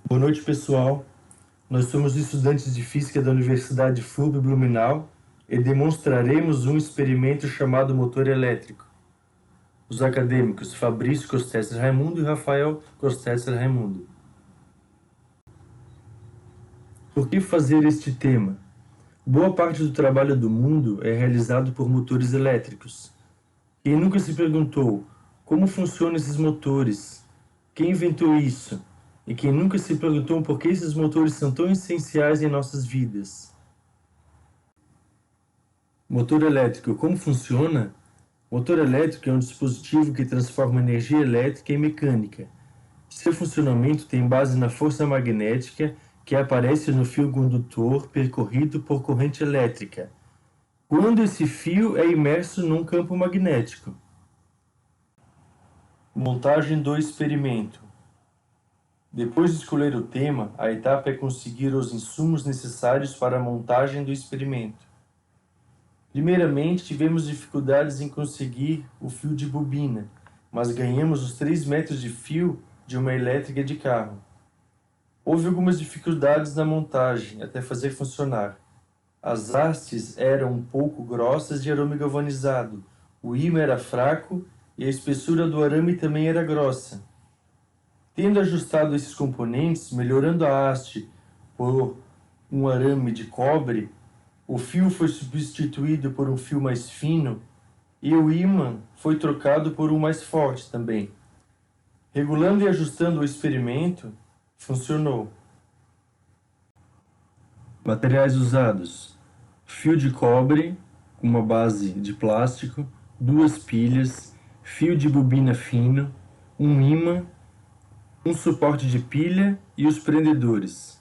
Boa noite, pessoal. Nós somos estudantes de Física da Universidade FURB Blumenau e demonstraremos um experimento chamado motor elétrico. Os acadêmicos Fabrício Costetzer Raimundo e Rafael Costetzer Raimundo. Por que fazer este tema? Boa parte do trabalho do mundo é realizado por motores elétricos. Quem nunca se perguntou como funcionam esses motores? Quem inventou isso? E quem nunca se perguntou por que esses motores são tão essenciais em nossas vidas? Motor elétrico, como funciona? Motor elétrico é um dispositivo que transforma energia elétrica em mecânica. Seu funcionamento tem base na força magnética que aparece no fio condutor percorrido por corrente elétrica, quando esse fio é imerso num campo magnético. Montagem do experimento. Depois de escolher o tema, a etapa é conseguir os insumos necessários para a montagem do experimento. Primeiramente, tivemos dificuldades em conseguir o fio de bobina, mas ganhamos os 3 metros de fio de uma elétrica de carro. Houve algumas dificuldades na montagem, até fazer funcionar. As hastes eram um pouco grossas de arame galvanizado, o ímã era fraco e a espessura do arame também era grossa. Tendo ajustado esses componentes, melhorando a haste por um arame de cobre, o fio foi substituído por um fio mais fino e o ímã foi trocado por um mais forte também. Regulando e ajustando o experimento, funcionou. Materiais usados: fio de cobre, com uma base de plástico, 2 pilhas, fio de bobina fino, um ímã, um suporte de pilha e os prendedores.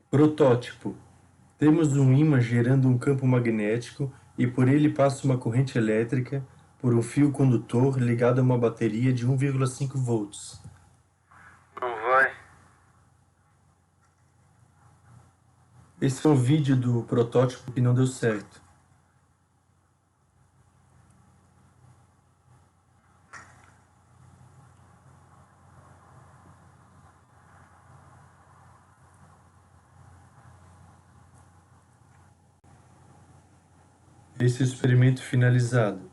Protótipo. Temos um ímã gerando um campo magnético e por ele passa uma corrente elétrica por um fio condutor ligado a uma bateria de 1,5 volts. Não vai. Esse é um vídeo do protótipo que não deu certo. Esse é o experimento finalizado.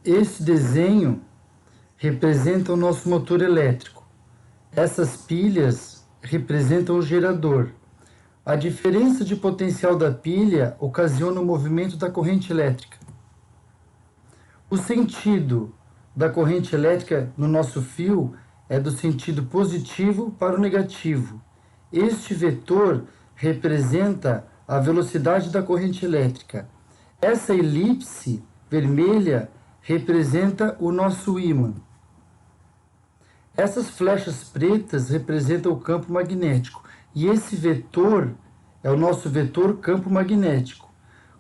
Esse desenho representa o nosso motor elétrico. Essas pilhas representam o gerador. A diferença de potencial da pilha ocasiona o movimento da corrente elétrica. O sentido da corrente elétrica no nosso fio é do sentido positivo para o negativo. Este vetor representa a velocidade da corrente elétrica. Essa elipse vermelha representa o nosso ímã. Essas flechas pretas representam o campo magnético. E esse vetor é o nosso vetor campo magnético.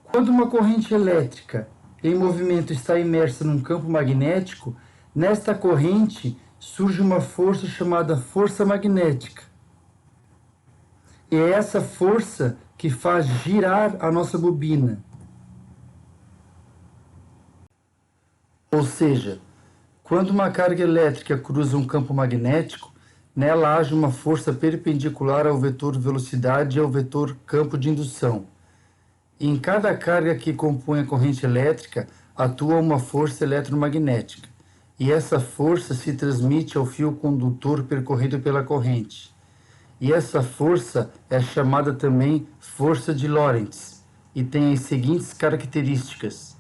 Quando uma corrente elétrica em movimento está imersa num campo magnético, nesta corrente surge uma força chamada força magnética. E é essa força que faz girar a nossa bobina. Ou seja, quando uma carga elétrica cruza um campo magnético, nela age uma força perpendicular ao vetor velocidade e ao vetor campo de indução. Em cada carga que compõe a corrente elétrica, atua uma força eletromagnética, e essa força se transmite ao fio condutor percorrido pela corrente. E essa força é chamada também força de Lorentz, e tem as seguintes características.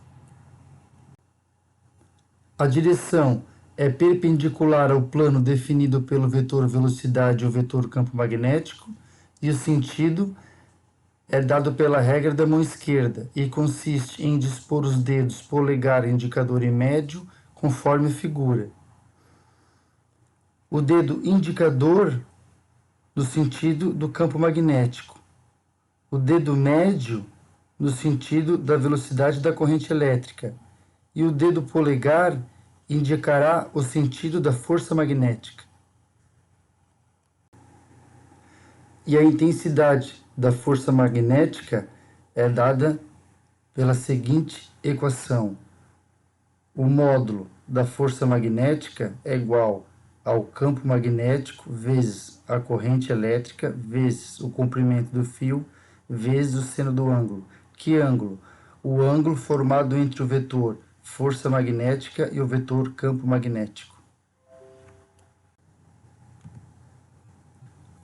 A direção é perpendicular ao plano definido pelo vetor velocidade ou vetor campo magnético, e o sentido é dado pela regra da mão esquerda e consiste em dispor os dedos polegar, indicador e médio conforme figura. o dedo indicador no sentido do campo magnético, o dedo médio no sentido da velocidade da corrente elétrica e o dedo polegar indicará o sentido da força magnética. E a intensidade da força magnética é dada pela seguinte equação. O módulo da força magnética é igual ao campo magnético vezes a corrente elétrica vezes o comprimento do fio vezes o seno do ângulo. Que ângulo? O ângulo formado entre o vetor força magnética e o vetor campo magnético.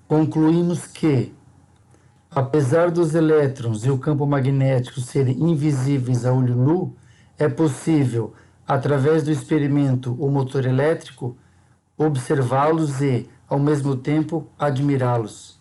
Concluímos que, apesar dos elétrons e o campo magnético serem invisíveis a olho nu, é possível, através do experimento ou motor elétrico, observá-los e, ao mesmo tempo, admirá-los.